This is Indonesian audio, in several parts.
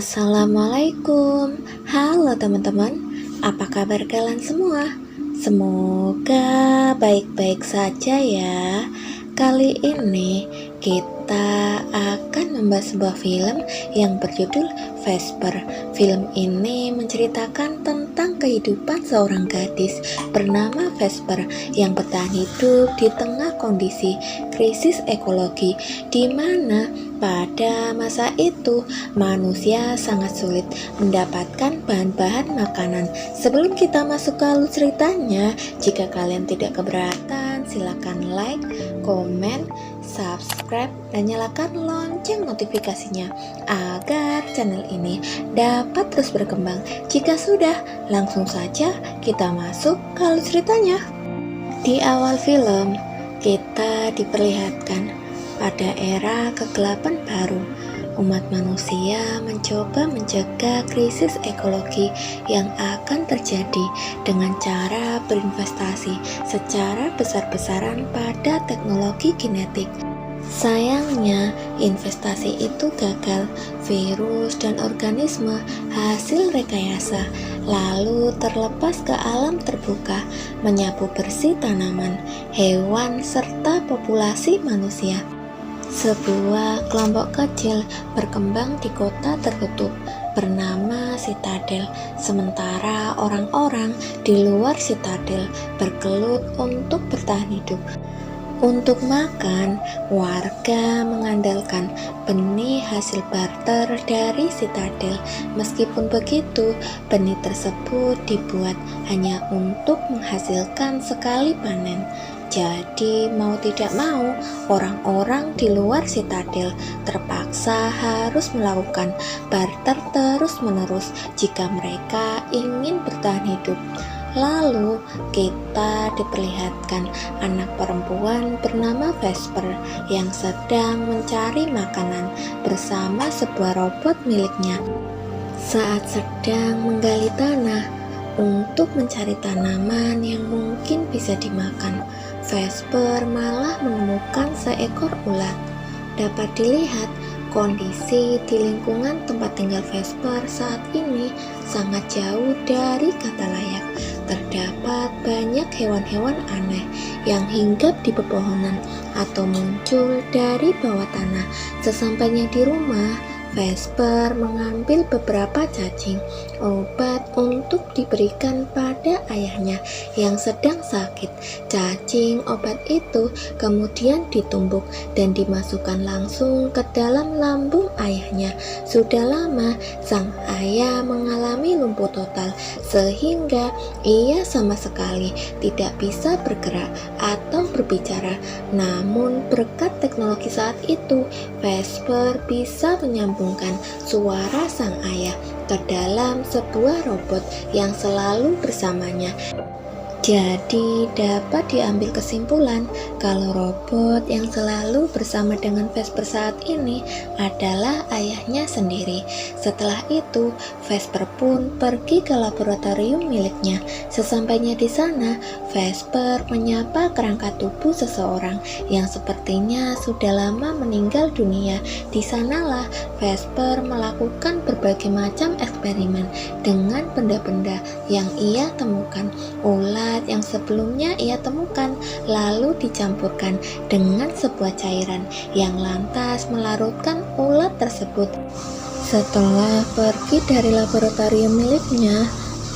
Assalamualaikum. Halo teman-teman, apa kabar kalian semua? Semoga baik-baik saja ya. Kali ini kita akan membahas sebuah film yang berjudul Vesper. Film ini menceritakan tentang kehidupan seorang gadis bernama Vesper yang bertahan hidup di tengah kondisi krisis ekologi, di mana pada masa itu manusia sangat sulit mendapatkan bahan-bahan makanan. Sebelum kita masuk ke alur ceritanya, jika kalian tidak keberatan, silakan like, komen, subscribe, dan nyalakan lonceng notifikasinya agar channel ini dapat terus berkembang. Jika sudah, langsung saja kita masuk ke alur ceritanya. Di awal film, kita diperlihatkan pada era kegelapan baru, umat manusia mencoba mencegah krisis ekologi yang akan terjadi dengan cara berinvestasi secara besar-besaran pada teknologi genetik. Sayangnya, investasi itu gagal. Virus dan organisme hasil rekayasa lalu terlepas ke alam terbuka, menyapu bersih tanaman, hewan, serta populasi manusia. Sebuah kelompok kecil berkembang di kota tertutup bernama Citadel, sementara orang-orang di luar Citadel bergelut untuk bertahan hidup. Untuk makan, warga mengandalkan benih hasil barter dari Citadel. Meskipun begitu, benih tersebut dibuat hanya untuk menghasilkan sekali panen. Jadi mau tidak mau, orang-orang di luar Citadel terpaksa harus melakukan barter terus-menerus jika mereka ingin bertahan hidup. Lalu kita diperlihatkan anak perempuan bernama Vesper yang sedang mencari makanan bersama sebuah robot miliknya. Saat sedang menggali tanah untuk mencari tanaman yang mungkin bisa dimakan, Vesper malah menemukan seekor ulat. Dapat dilihat, kondisi di lingkungan tempat tinggal Vesper saat ini sangat jauh dari kata layak. Terdapat banyak hewan-hewan aneh yang hinggap di pepohonan atau muncul dari bawah tanah. Sesampainya di rumah, Vesper mengambil beberapa cacing, obat untuk diberikan pada ayahnya yang sedang sakit. Cacing obat itu kemudian ditumbuk dan dimasukkan langsung ke dalam lambung ayahnya. Sudah lama sang ayah mengalami lumpuh total, sehingga ia sama sekali tidak bisa bergerak atau berbicara. Namun berkat teknologi saat itu, Vesper bisa menyambungkan suara sang ayah ke dalam sebuah robot yang selalu bersamanya. Jadi dapat diambil kesimpulan kalau robot yang selalu bersama dengan Vesper saat ini adalah ayahnya sendiri. Setelah itu, Vesper pun pergi ke laboratorium miliknya. Sesampainya di sana, Vesper menyapa kerangka tubuh seseorang yang sepertinya sudah lama meninggal dunia. Di sanalah Vesper melakukan berbagai macam eksperimen dengan benda-benda yang ia temukan. Ulat yang sebelumnya ia temukan lalu dicampurkan dengan sebuah cairan yang lantas melarutkan ulat tersebut. Setelah pergi dari laboratorium miliknya,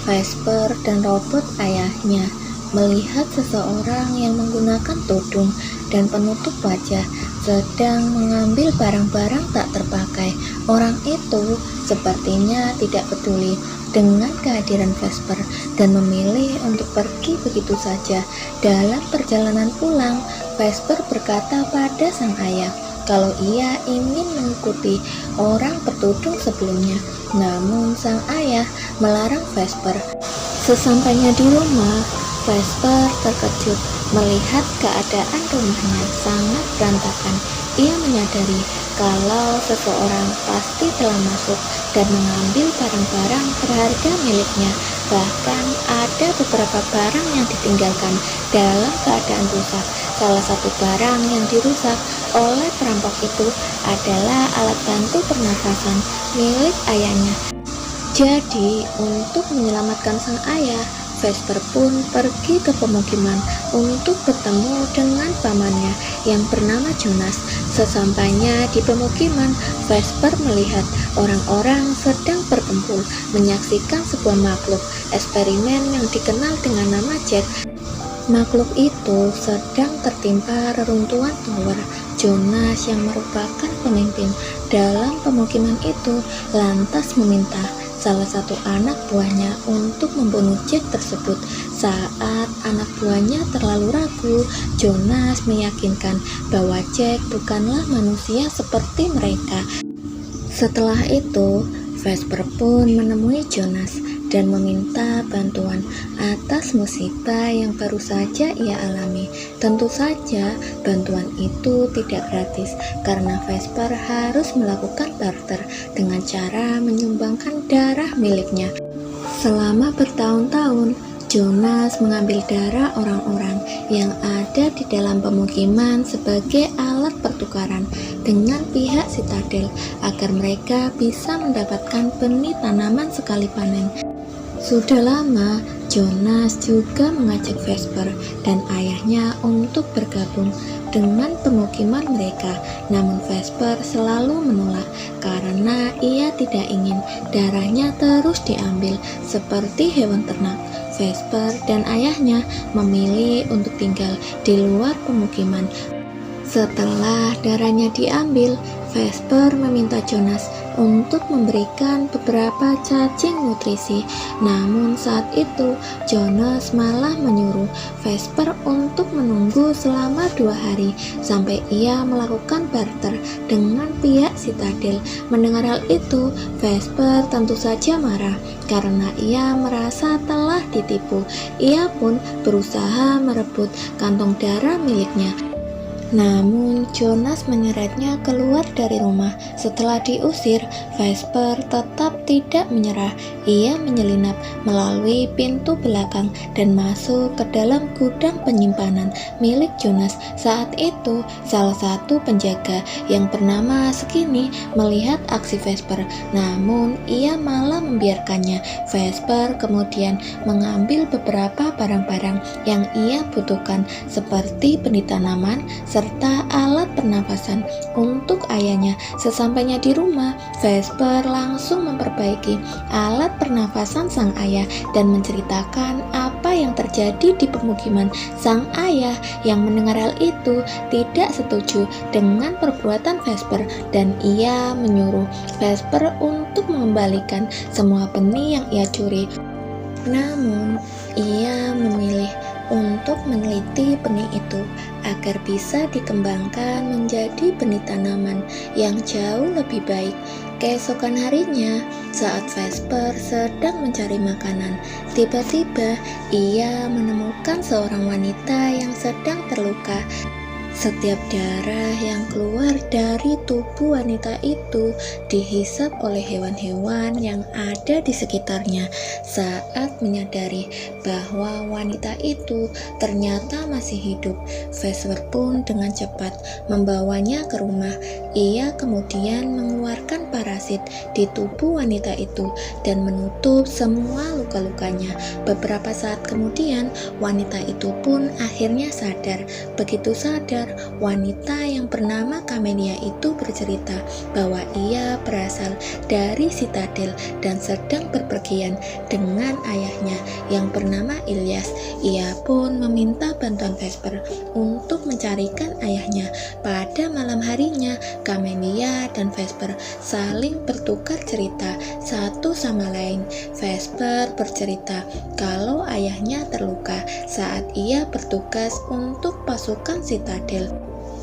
Vesper dan robot ayahnya melihat seseorang yang menggunakan tudung dan penutup wajah sedang mengambil barang-barang tak terpakai. Orang itu sepertinya tidak peduli dengan kehadiran Vesper dan memilih untuk pergi begitu saja. Dalam perjalanan pulang, Vesper berkata pada sang ayah kalau ia ingin mengikuti orang bertudung sebelumnya. Namun sang ayah melarang Vesper. Sesampainya di rumah, Vesper terkejut melihat keadaan rumahnya sangat berantakan. Ia menyadari kalau seseorang pasti telah masuk dan mengambil barang-barang berharga miliknya. Bahkan ada beberapa barang yang ditinggalkan dalam keadaan rusak. Salah satu barang yang dirusak oleh perampok itu adalah alat bantu pernafasan milik ayahnya. Jadi, untuk menyelamatkan sang ayah, Vesper pun pergi ke pemukiman untuk bertemu dengan pamannya yang bernama Jonas. Sesampainya di pemukiman, Vesper melihat orang-orang sedang berkumpul menyaksikan sebuah makhluk eksperimen yang dikenal dengan nama Jack. Makhluk itu sedang tertimpa reruntuhan tower. Jonas yang merupakan pemimpin dalam pemukiman itu lantas meminta salah satu anak buahnya untuk membunuh Jack tersebut. Saat anak buahnya terlalu ragu, Jonas meyakinkan bahwa Jack bukanlah manusia seperti mereka. Setelah itu, Vesper pun menemui Jonas dan meminta bantuan atas musibah yang baru saja ia alami. Tentu saja bantuan itu tidak gratis karena Vesper harus melakukan barter dengan cara menyumbangkan darah miliknya. Selama bertahun-tahun, Jonas mengambil darah orang-orang yang ada di dalam pemukiman sebagai alat pertukaran dengan pihak Citadel agar mereka bisa mendapatkan benih tanaman sekali panen. Sudah lama, Jonas juga mengajak Vesper dan ayahnya untuk bergabung dengan pemukiman mereka. Namun Vesper selalu menolak karena ia tidak ingin darahnya terus diambil seperti hewan ternak. Vesper dan ayahnya memilih untuk tinggal di luar pemukiman. Setelah darahnya diambil, Vesper meminta Jonas untuk memberikan beberapa cacing nutrisi. Namun saat itu Jonas malah menyuruh Vesper untuk menunggu selama 2 hari sampai ia melakukan barter dengan pihak Citadel. Mendengar hal itu, Vesper tentu saja marah karena ia merasa telah ditipu. Ia pun berusaha merebut kantong darah miliknya. Namun Jonas menyeretnya keluar dari rumah. Setelah diusir, Vesper tetap tidak menyerah. Ia menyelinap melalui pintu belakang dan masuk ke dalam gudang penyimpanan milik Jonas. Saat itu, salah satu penjaga yang bernama Skinny melihat aksi Vesper, namun ia malah membiarkannya. Vesper kemudian mengambil beberapa barang-barang yang ia butuhkan seperti benih tanaman serta alat pernafasan untuk ayahnya. Sesampainya di rumah, Vesper langsung memperbaiki alat pernafasan sang ayah dan menceritakan apa yang terjadi di pemukiman. Sang ayah yang mendengar hal itu tidak setuju dengan perbuatan Vesper dan ia menyuruh Vesper untuk mengembalikan semua benih yang ia curi. Namun, ia memilih untuk meneliti benih itu agar bisa dikembangkan menjadi benih tanaman yang jauh lebih baik. Keesokan harinya, saat Vesper sedang mencari makanan, tiba-tiba ia menemukan seorang wanita yang sedang terluka. Setiap darah yang keluar dari tubuh wanita itu dihisap oleh hewan-hewan yang ada di sekitarnya. Saat menyadari bahwa wanita itu ternyata masih hidup, Vesper pun dengan cepat membawanya ke rumah. Ia kemudian mengeluarkan parasit di tubuh wanita itu dan menutup semua luka-lukanya. Beberapa saat kemudian, wanita itu pun akhirnya sadar. Begitu sadar, wanita yang bernama Camelia itu bercerita bahwa ia berasal dari Citadel dan sedang berpergian dengan ayahnya yang bernama Ilyas. Ia pun meminta bantuan Vesper untuk mencarikan ayahnya. Pada malam harinya, Camelia dan Vesper saling bertukar cerita satu sama lain. Vesper bercerita kalau ayahnya terluka saat ia bertugas untuk pasukan Citadel.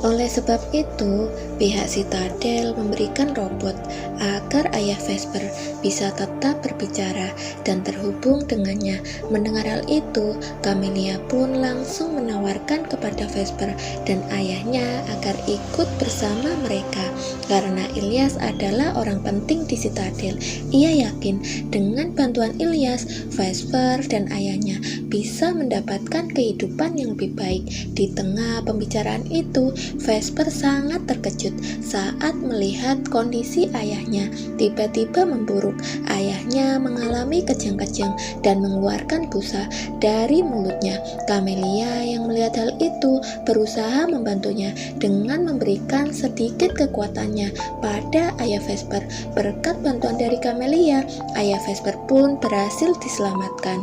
Oleh sebab itu, pihak Citadel memberikan robot agar ayah Vesper bisa tetap berbicara dan terhubung dengannya. Mendengar hal itu, Camelia pun langsung menawarkan kepada Vesper dan ayahnya agar ikut bersama mereka. Karena Ilyas adalah orang penting di Citadel, ia yakin dengan bantuan Ilyas, Vesper dan ayahnya bisa mendapatkan kehidupan yang lebih baik. Di tengah pembicaraan itu, Vesper sangat terkejut saat melihat kondisi ayahnya tiba-tiba memburuk. Ayahnya mengalami kejang-kejang dan mengeluarkan busa dari mulutnya. Camelia yang melihat hal itu berusaha membantunya dengan memberikan sedikit kekuatannya pada ayah Vesper. Berkat bantuan dari Camelia, ayah Vesper pun berhasil diselamatkan.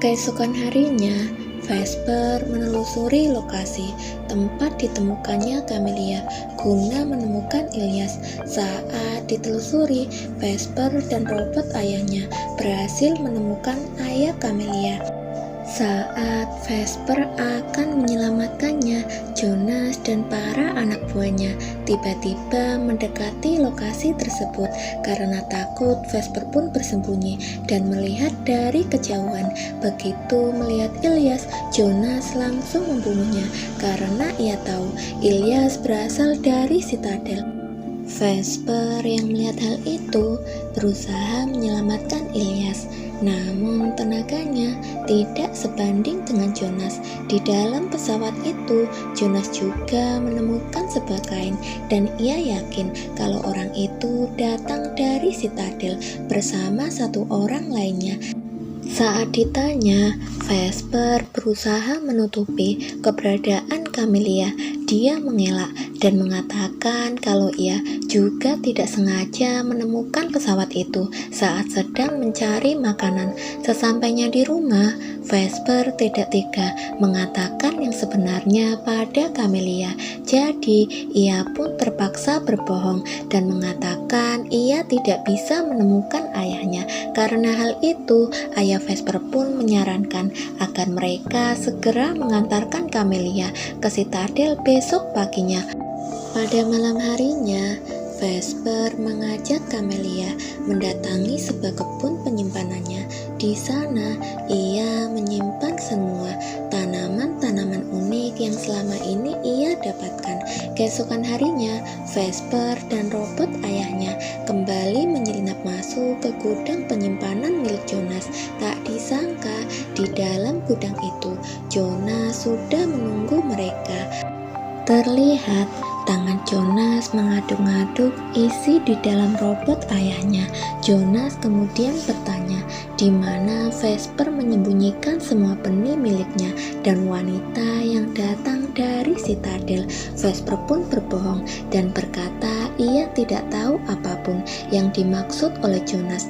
Keesokan harinya, Vesper menelusuri lokasi tempat ditemukannya Camelia guna menemukan Ilyas. Saat ditelusuri, Vesper dan robot ayahnya berhasil menemukan ayah Camelia. Saat Vesper akan menyelamatkannya, Jonas dan para anak buahnya tiba-tiba mendekati lokasi tersebut. Karena takut, Vesper pun bersembunyi dan melihat dari kejauhan. Begitu melihat Ilyas, Jonas langsung membunuhnya karena ia tahu Ilyas berasal dari Citadel. Vesper yang melihat hal itu berusaha menyelamatkan Ilyas. Namun tenaganya tidak sebanding dengan Jonas. Di dalam pesawat itu, Jonas juga menemukan sebuah kain dan ia yakin kalau orang itu datang dari Citadel bersama satu orang lainnya. Saat ditanya, Vesper berusaha menutupi keberadaan Camelia. Dia mengelak dan mengatakan kalau ia juga tidak sengaja menemukan pesawat itu saat sedang mencari makanan. Sesampainya di rumah, Vesper tidak tega mengatakan yang sebenarnya pada Camelia. Jadi, ia pun terpaksa berbohong dan mengatakan ia tidak bisa menemukan ayahnya. Karena hal itu, ayah Vesper pun menyarankan agar mereka segera mengantarkan Camelia ke Citadel besok paginya. Pada malam harinya, Vesper mengajak Camelia mendatangi sebuah kebun penyimpanannya. Di sana, ia menyimpan semua tanaman-tanaman unik yang selama ini ia dapatkan. Keesokan harinya, Vesper dan robot ayahnya kembali menyelinap masuk ke gudang penyimpanan milik Jonas. Tak disangka, di dalam gudang itu, Jonas sudah menunggu mereka. Terlihat tangan Jonas mengaduk-aduk isi di dalam robot ayahnya. Jonas kemudian bertanya di mana Vesper menyembunyikan semua benih miliknya dan wanita yang datang dari Citadel. Vesper pun berbohong dan berkata ia tidak tahu apapun yang dimaksud oleh Jonas.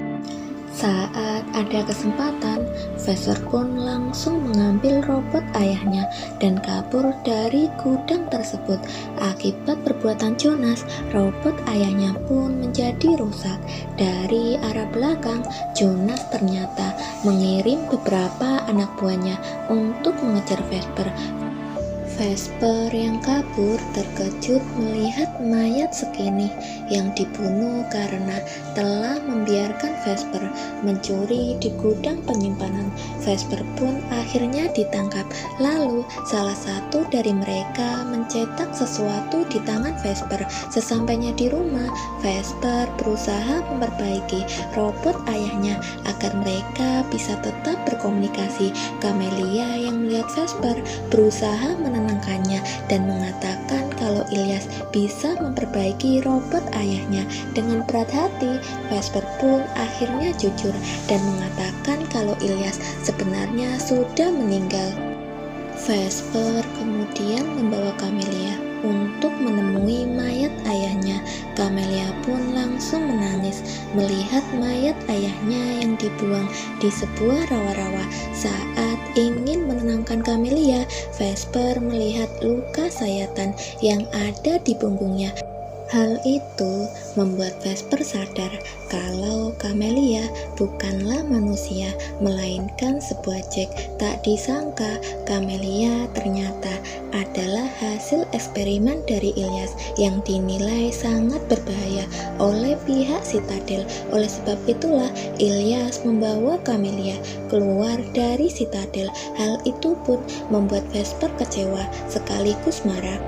Saat ada kesempatan, Vesper pun langsung mengambil robot ayahnya dan kabur dari gudang tersebut. Akibat perbuatan Jonas, robot ayahnya pun menjadi rusak. Dari arah belakang, Jonas ternyata mengirim beberapa anak buahnya untuk mengejar Vesper. Vesper yang kabur terkejut melihat mayat Skinny yang dibunuh karena telah membiarkan Vesper mencuri di gudang penyimpanan. Vesper pun akhirnya ditangkap. Lalu salah satu dari mereka mencetak sesuatu di tangan Vesper. Sesampainya di rumah, Vesper berusaha memperbaiki robot ayahnya agar mereka bisa tetap berkomunikasi. Camelia yang melihat Vesper berusaha menenangkannya dan mengatakan kalau Ilyas bisa memperbaiki robot ayahnya. Dengan berat hati, Vesper pun akhirnya jujur dan mengatakan kalau Ilyas sebenarnya sudah meninggal. Vesper kemudian membawa Camelia untuk menemui mayat ayahnya. Camelia pun langsung menangis melihat mayat ayahnya yang dibuang di sebuah rawa-rawa. Saat ingin menenangkan Camelia, Vesper melihat luka sayatan yang ada di punggungnya. Hal itu membuat Vesper sadar kalau Camelia bukanlah manusia, melainkan sebuah Jack. Tak disangka, Camelia ternyata adalah hasil eksperimen dari Ilyas yang dinilai sangat berbahaya oleh pihak Citadel. Oleh sebab itulah, Ilyas membawa Camelia keluar dari Citadel. Hal itu pun membuat Vesper kecewa sekaligus marah.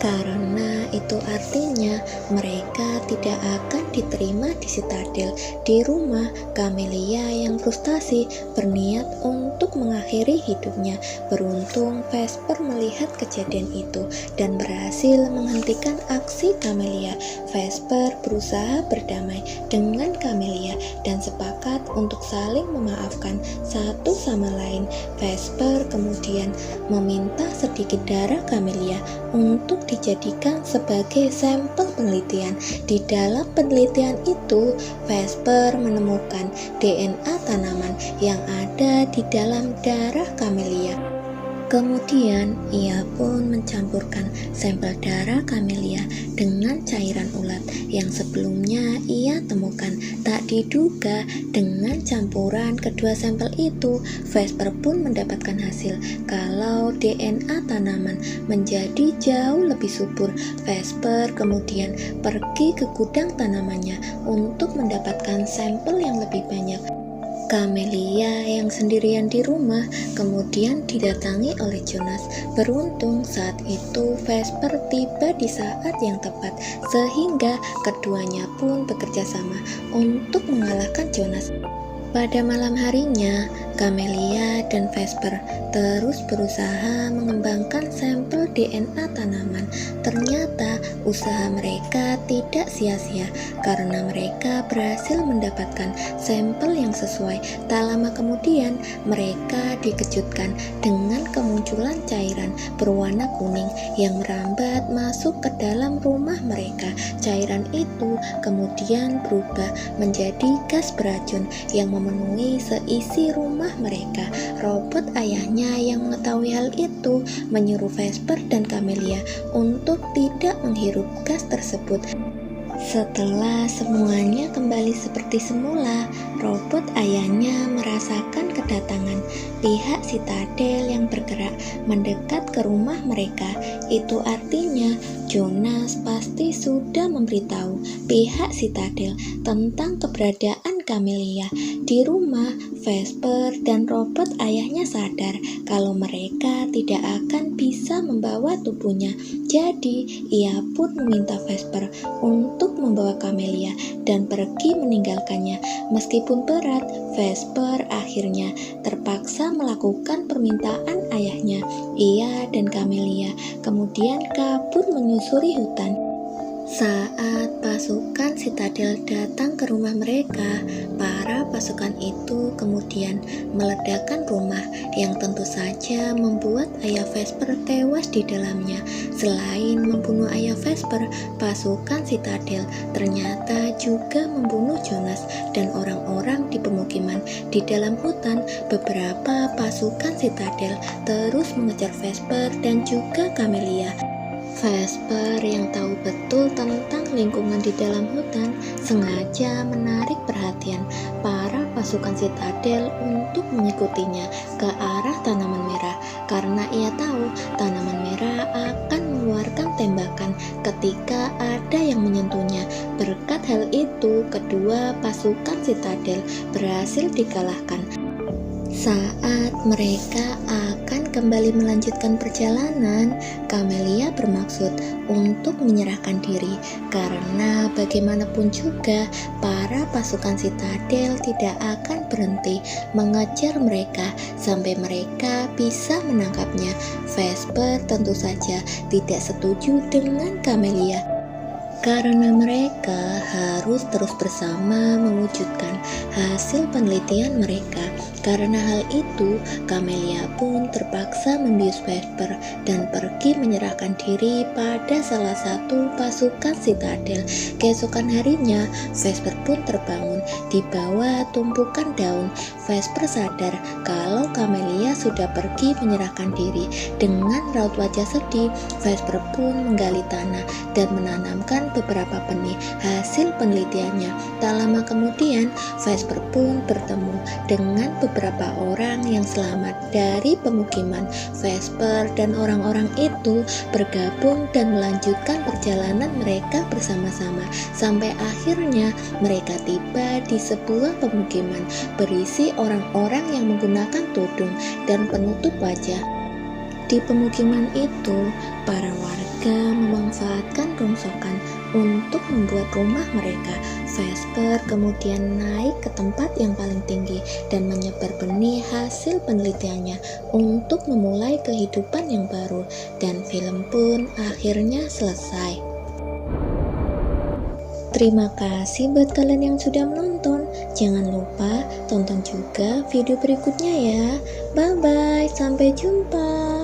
Karena itu artinya mereka tidak akan diterima di Citadel. Di rumah, Camelia yang frustasi berniat untuk mengakhiri hidupnya. Beruntung Vesper melihat kejadian itu dan berhasil menghentikan aksi Camelia. Vesper berusaha berdamai dengan Camelia dan sepakat untuk saling memaafkan satu sama lain. Vesper kemudian meminta sedikit darah Camelia untuk dijadikan sebagai sampel penelitian. Di dalam penelitian itu, Vesper menemukan DNA tanaman yang ada di dalam darah Camelia. Kemudian ia pun mencampurkan sampel darah Camelia dengan cairan ulat yang sebelumnya ia temukan. Tak diduga dengan campuran kedua sampel itu, Vesper pun mendapatkan hasil kalau DNA tanaman menjadi jauh lebih subur. Vesper kemudian pergi ke gudang tanamannya untuk mendapatkan sampel yang lebih banyak. Camelia yang sendirian di rumah kemudian didatangi oleh Jonas. Beruntung saat itu Vesper tiba di saat yang tepat, sehingga keduanya pun bekerja sama untuk mengalahkan Jonas. Pada malam harinya, Camelia dan Vesper terus berusaha mengembangkan sampel DNA tanaman. Ternyata usaha mereka tidak sia-sia karena mereka berhasil mendapatkan sampel yang sesuai. Tak lama kemudian, mereka dikejutkan dengan kemunculan cairan berwarna kuning yang merambat masuk ke dalam rumah mereka. Cairan itu kemudian berubah menjadi gas beracun yang memenuhi seisi rumah mereka. Robot ayahnya yang mengetahui hal itu menyuruh Vesper dan Camelia untuk tidak menghirup gas tersebut. Setelah semuanya kembali seperti semula, robot ayahnya merasakan kedatangan pihak Citadel yang bergerak mendekat ke rumah mereka. Itu artinya Jonas pasti sudah memberitahu pihak Citadel tentang keberadaan Camelia. Di rumah, Vesper dan robot ayahnya sadar kalau mereka tidak akan bisa membawa tubuhnya. Jadi, ia pun meminta Vesper untuk membawa Camelia dan pergi meninggalkannya. Meskipun berat, Vesper akhirnya terpaksa melakukan permintaan ayahnya. Ia dan Camelia kemudian kabur menyusuri hutan. Saat pasukan Citadel datang ke rumah mereka, para pasukan itu kemudian meledakkan rumah yang tentu saja membuat ayah Vesper tewas di dalamnya. Selain membunuh ayah Vesper, pasukan Citadel ternyata juga membunuh Jonas dan orang-orang di pemukiman. Di dalam hutan, beberapa pasukan Citadel terus mengejar Vesper dan juga Camelia. Vesper yang tahu betul tentang lingkungan di dalam hutan sengaja menarik perhatian para pasukan Citadel untuk mengikutinya ke arah tanaman merah karena ia tahu tanaman merah akan mengeluarkan tembakan ketika ada yang menyentuhnya. Berkat hal itu, kedua pasukan Citadel berhasil dikalahkan. Saat mereka akan kembali melanjutkan perjalanan, Camelia bermaksud untuk menyerahkan diri karena bagaimanapun juga para pasukan Citadel tidak akan berhenti mengejar mereka sampai mereka bisa menangkapnya. Vesper tentu saja tidak setuju dengan Camelia karena mereka harus terus bersama mewujudkan hasil penelitian mereka. Karena hal itu, Camelia pun terpaksa membius Vesper dan pergi menyerahkan diri pada salah satu pasukan Citadel. Keesokan harinya, Vesper pun terbangun di bawah tumpukan daun. Vesper sadar kalau Camelia sudah pergi menyerahkan diri. Dengan raut wajah sedih, Vesper pun menggali tanah dan menanamkan beberapa benih hasil penelitiannya. Tak lama kemudian, Vesper pun bertemu dengan beberapa orang yang selamat dari pemukiman. Vesper dan orang-orang itu bergabung dan melanjutkan perjalanan mereka bersama-sama sampai akhirnya mereka tiba di sebuah pemukiman berisi orang-orang yang menggunakan tudung dan penutup wajah. Di pemukiman itu, para warga memanfaatkan rongsokan untuk membuat rumah mereka. Vesper kemudian naik ke tempat yang paling tinggi dan menyebar benih hasil penelitiannya untuk memulai kehidupan yang baru, dan film pun akhirnya selesai. Terima kasih buat kalian yang sudah menonton. Jangan lupa tonton juga video berikutnya ya. Bye bye, sampai jumpa.